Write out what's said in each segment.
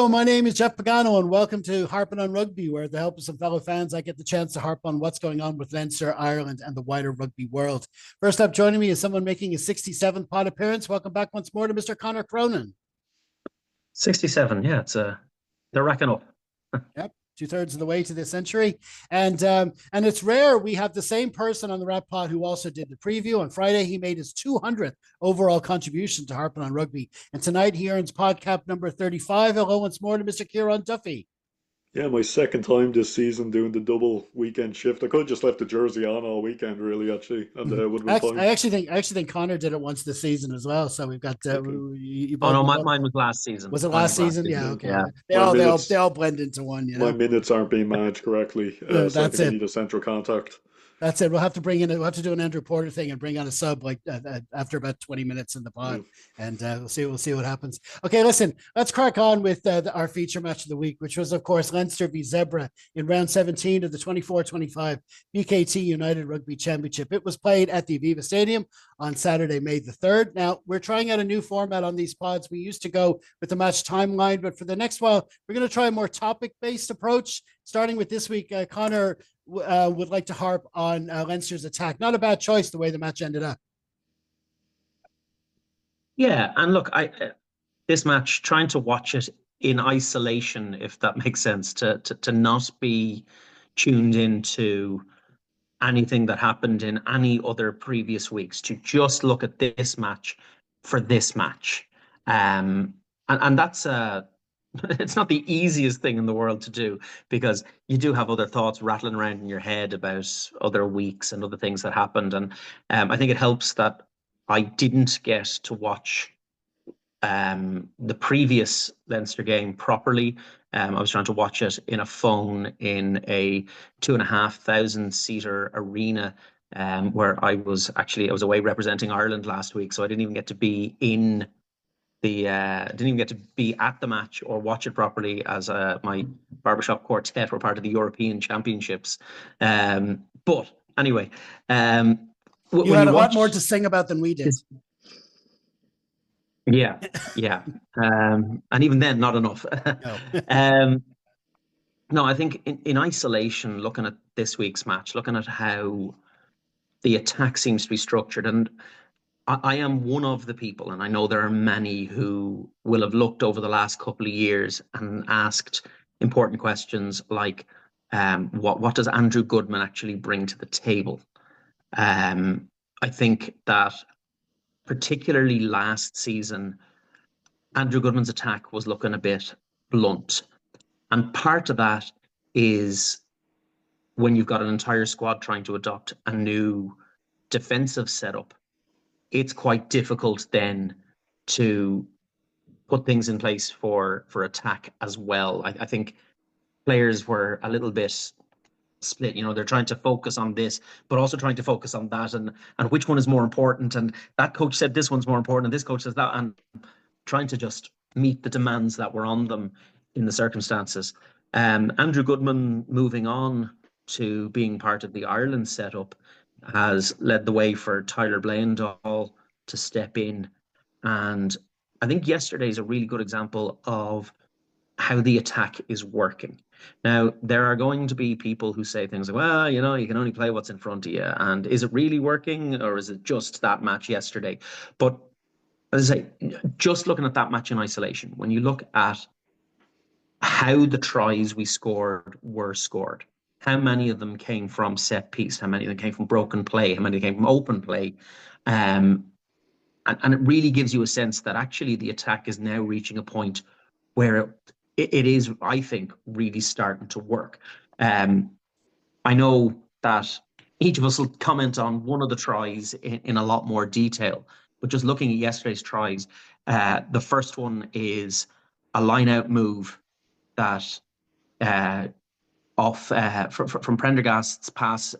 Hello, my name is Jeff Pagano, and welcome to Harpin on Rugby, where, with the help of some fellow fans, I get the chance to harp on what's going on with Leinster, Ireland, and the wider rugby world. First up, joining me is someone making his 67th pod appearance. Welcome back once more to Mr. Conor Cronin. 67, yeah, they're racking up. Yep, 2/3 of the way to the century, and it's rare we have the same person on the Rap Pod who also did the preview on Friday. He made his 200th overall contribution to Harpin on Rugby, and tonight he earns podcast number 35. Hello once more to Mr. Kieran Duffy. Yeah, my second time this season doing the double weekend shift. I could have just left the jersey on all weekend, really, actually, and it would have been fine. I actually think Connor did it once this season as well. So we've got. Mine was last season. Was it last season? Yeah, okay. Yeah. They all blend into one. You know, my minutes aren't being managed correctly. So that's I think it. I need a central contact. That's it. We'll have to do an Andrew Porter thing and bring on a sub like after about 20 minutes in the pod, and we'll see what happens. Okay, listen, let's crack on with our feature match of the week, which was, of course, Leinster v Zebra in round 17 of the 24-25 BKT United Rugby Championship. It was played at the LEIvZEB Stadium on Saturday, May the 3rd. Now, we're trying out a new format on these pods. We used to go with the match timeline, but for the next while, we're going to try a more topic-based approach. Starting with this week, Connor would like to harp on Leinster's attack. Not a bad choice, the way the match ended up. Yeah, and look, this match, trying to watch it in isolation, if that makes sense, to not be tuned into anything that happened in any other previous weeks, to just look at this match for this match. And that's it's not the easiest thing in the world to do, because you do have other thoughts rattling around in your head about other weeks and other things that happened. And I think it helps that I didn't get to watch the previous Leinster game properly. I was trying to watch it in a phone in a 2,500 seater arena, where I was away representing Ireland last week, so I didn't even get to be in didn't even get to be at the match or watch it properly, as my barbershop quartet were part of the European Championships. But anyway, you had a lot more to sing about than we did. Yeah. And even then, not enough. No. No, I think in isolation, looking at this week's match, looking at how the attack seems to be structured, and I am one of the people, and I know there are many who will have looked over the last couple of years and asked important questions like, what does Andrew Goodman actually bring to the table? I think that particularly last season, Andrew Goodman's attack was looking a bit blunt. And part of that is when you've got an entire squad trying to adopt a new defensive setup, it's quite difficult then to put things in place for attack as well. I think players were a little bit split. You know, they're trying to focus on this, but also trying to focus on that, and which one is more important. And that coach said this one's more important, and this coach says that, and trying to just meet the demands that were on them in the circumstances. Andrew Goodman moving on to being part of the Ireland setup has led the way for Tyler Blaindahl to step in. And I think yesterday is a really good example of how the attack is working. Now, there are going to be people who say things like, well, you know, you can only play what's in front of you. And is it really working, or is it just that match yesterday? But as I say, just looking at that match in isolation, when you look at how the tries we scored were scored, how many of them came from set piece, how many of them came from broken play, how many came from open play. And it really gives you a sense that actually the attack is now reaching a point where it is, I think, really starting to work. I know that each of us will comment on one of the tries in a lot more detail, but just looking at yesterday's tries, the first one is a line-out move that from Prendergast's pass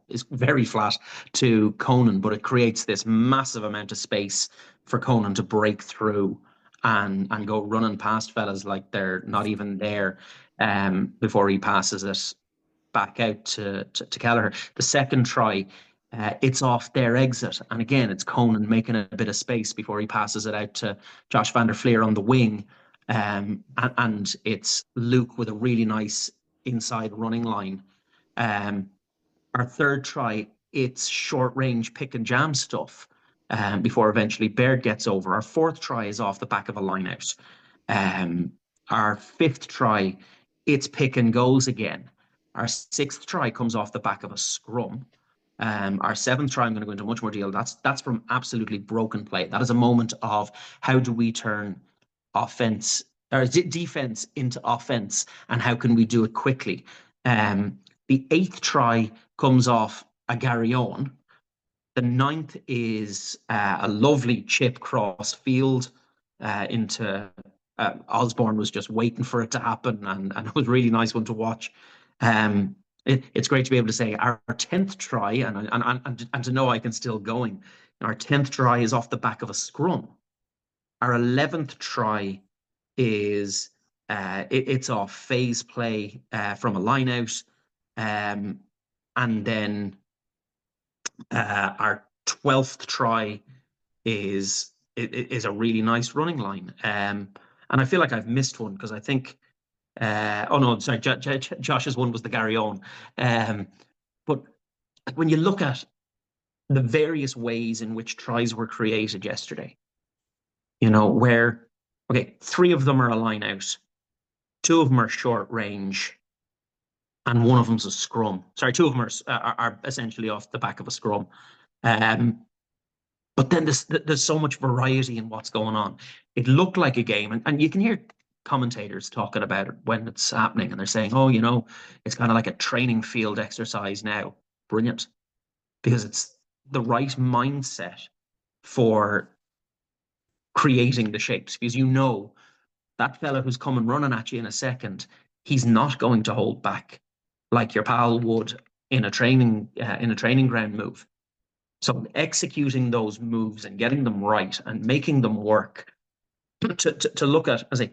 is very flat to Conan, but it creates this massive amount of space for Conan to break through and go running past fellas like they're not even there, before he passes it back out to Kelleher. The second try, it's off their exit, and again it's Conan making a bit of space before he passes it out to Josh van der Fleer on the wing. And it's Luke with a really nice inside running line. Our third try, it's short range pick and jam stuff before eventually Baird gets over. Our fourth try is off the back of a line out. Our fifth try, it's pick and goes again. Our sixth try comes off the back of a scrum. Our seventh try, I'm going to go into much more detail. That's from absolutely broken play. That is a moment of how do we turn offense or defense into offense, and how can we do it quickly? The eighth try comes off a Gary Owen. The ninth is a lovely chip cross field into Osborne was just waiting for it to happen, and it was a really nice one to watch. It's great to be able to say our 10th try, and to know I can still going. Our 10th try is off the back of a scrum. Our 11th try is it's off phase play from a line out, and then our 12th try is a really nice running line. And I feel like I've missed one because I think oh no, sorry, Josh's one was the Gary Owen. But when you look at the various ways in which tries were created yesterday, you know, where, okay, 3 of them are a line out, 2 of them are short range, and 1 of them's a scrum. Sorry, 2 of them are essentially off the back of a scrum. But then there's so much variety in what's going on. It looked like a game, and you can hear commentators talking about it when it's happening, and they're saying, oh, you know, it's kind of like a training field exercise now. Brilliant. Because it's the right mindset for creating the shapes, because you know that fella who's coming running at you in a second, he's not going to hold back like your pal would in a training ground move. So executing those moves and getting them right and making them work, to look at, as I'm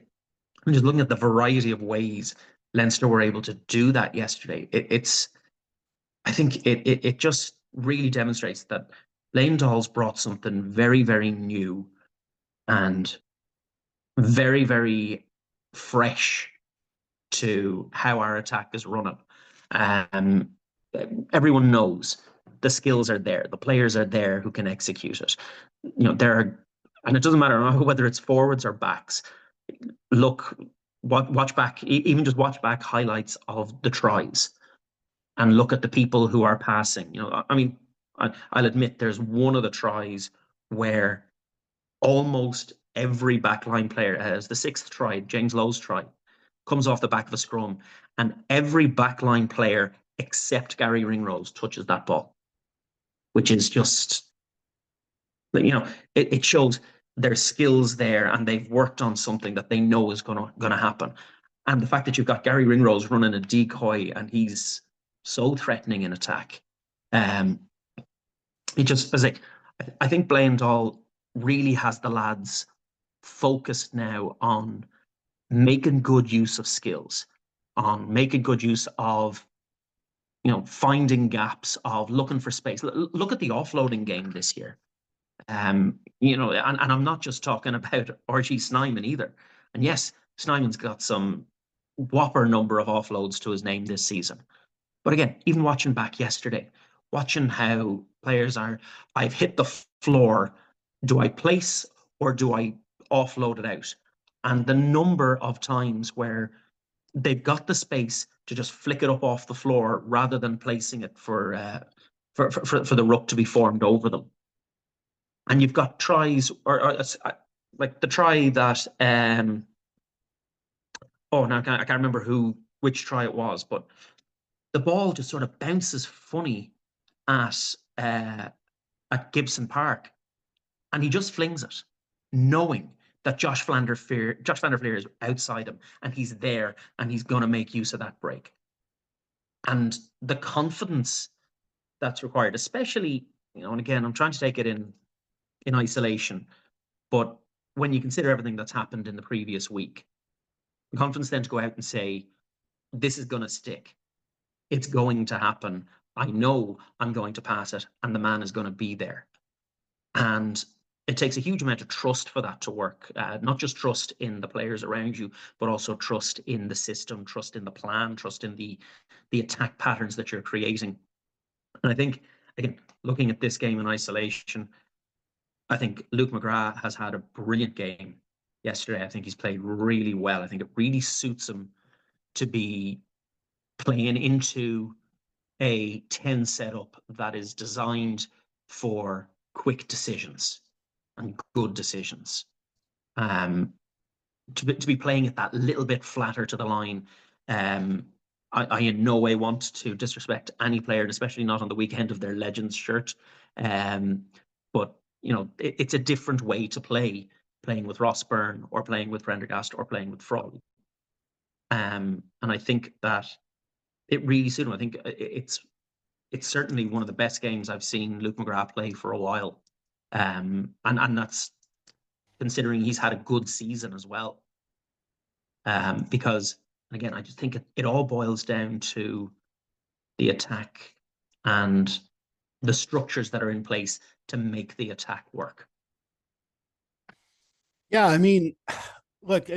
just looking at the variety of ways Leinster were able to do that yesterday. I think it just really demonstrates that Lane Dahl's brought something very, very new and very, very fresh to how our attack is running. Everyone knows the skills are there, the players are there who can execute it. You know, and it doesn't matter whether it's forwards or backs. Look, watch back, even just watch back highlights of the tries and look at the people who are passing. You know, I mean, I'll admit there's one of the tries where almost every backline player, as the 6th try, James Lowe's try, comes off the back of a scrum, and every backline player except Gary Ringrose touches that ball, which is just, you know, it shows their skills there, and they've worked on something that they know is gonna happen. And the fact that you've got Gary Ringrose running a decoy and he's so threatening in attack, it just, as I think Blaine Dahl really has the lads focused now on making good use of skills, on making good use of, you know, finding gaps, of looking for space. Look at the offloading game this year. You know, and I'm not just talking about RG Snyman either. And yes, Snyman's got some whopper number of offloads to his name this season. But again, even watching back yesterday, watching how players are, I've hit the floor, do I place or do I offload it out? And the number of times where they've got the space to just flick it up off the floor rather than placing it for the ruck to be formed over them. And you've got tries, or like the try that, oh, now I can't remember which try it was, but the ball just sort of bounces funny at Gibson Park, and he just flings it, knowing that Josh van der Fleer is outside him, and he's there, and he's going to make use of that break. And the confidence that's required, especially, you know, and again, I'm trying to take it in isolation, but when you consider everything that's happened in the previous week, the confidence then to go out and say, this is going to stick. It's going to happen. I know I'm going to pass it, and the man is going to be there. And it takes a huge amount of trust for that to work. Not just trust in the players around you, but also trust in the system, trust in the plan, trust in the attack patterns that you're creating. And I think, again, looking at this game in isolation, I think Luke McGrath has had a brilliant game yesterday. I think he's played really well. I think it really suits him to be playing into a 10 setup that is designed for quick decisions and good decisions. To be playing it that little bit flatter to the line. I in no way want to disrespect any player, especially not on the weekend of their Legends shirt. But it's a different way to play, playing with Ross Byrne or playing with Prendergast or playing with Frawley. And I think that it really suited him. I think it's certainly one of the best games I've seen Luke McGrath play for a while. And that's considering he's had a good season as well. Because, again, I just think it all boils down to the attack and the structures that are in place to make the attack work. Yeah, I mean, look,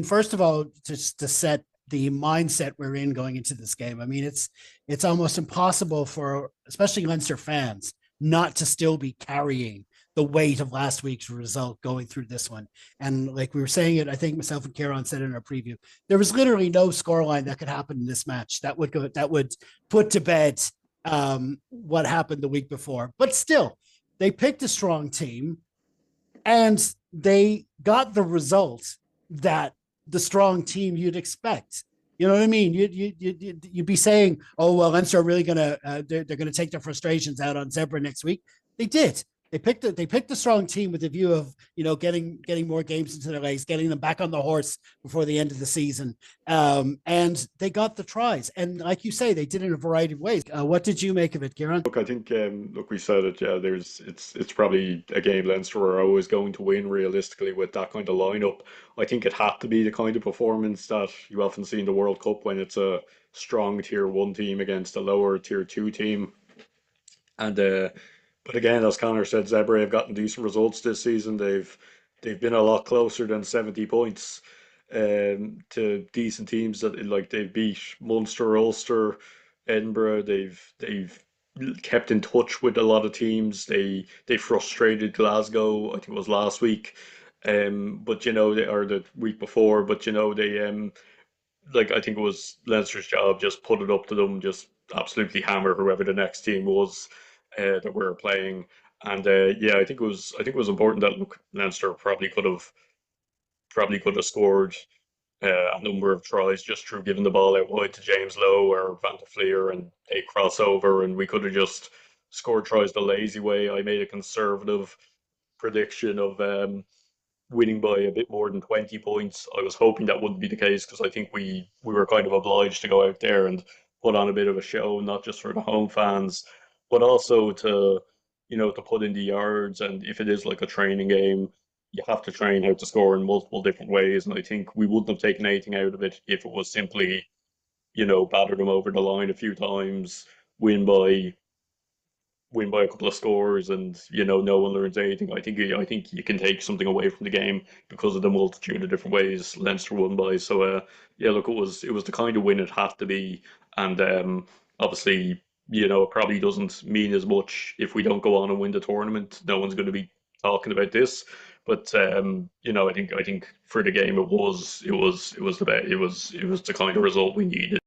first of all, just to set the mindset we're in going into this game, I mean, it's almost impossible for especially Leinster fans not to still be carrying the weight of last week's result going through this one. And like we were saying it, I think myself and Kieran said in our preview, there was literally no scoreline that could happen in this match that would put to bed what happened the week before. But still, they picked a strong team and they got the result that the strong team you'd expect. You know what I mean? You'd be saying, "Oh well, Leinster are really gonna they're gonna take their frustrations out on Zebra next week." They did. They picked a strong team with the view of getting more games into their legs, getting them back on the horse before the end of the season, and they got the tries. And like you say, they did it in a variety of ways. What did you make of it, Kieran? Look, I think look, we said it. Yeah, it's probably a game Leinster are always going to win realistically with that kind of lineup. I think it had to be the kind of performance that you often see in the World Cup when it's a strong tier 1 team against a lower tier 2 team, and. But again, as Connor said, Zebra have gotten decent results this season. They've been a lot closer than 70 points to decent teams that they've beat Munster, Ulster, Edinburgh. They've kept in touch with a lot of teams. They frustrated Glasgow, I think it was last week, but or the week before. But they I think it was Leinster's job just put it up to them, just absolutely hammer whoever the next team was that we were playing. And yeah, I think it was important that Leinster probably could have scored a number of tries just through giving the ball out wide to James Lowe or Van der Fleer and a crossover, and we could have just scored tries the lazy way. I made a conservative prediction of winning by a bit more than 20 points. I was hoping that wouldn't be the case because I think we were kind of obliged to go out there and put on a bit of a show, not just for the home fans, but also to to put in the yards. And if it is like a training game, you have to train how to score in multiple different ways. And I think we wouldn't have taken anything out of it if it was simply batter them over the line a few times, win by a couple of scores, and no one learns anything. I think you can take something away from the game because of the multitude of different ways Leinster won by. So yeah, look, it was the kind of win it had to be, and obviously it probably doesn't mean as much if we don't go on and win the tournament. No one's going to be talking about this, but I think for the game it was the kind of result we needed.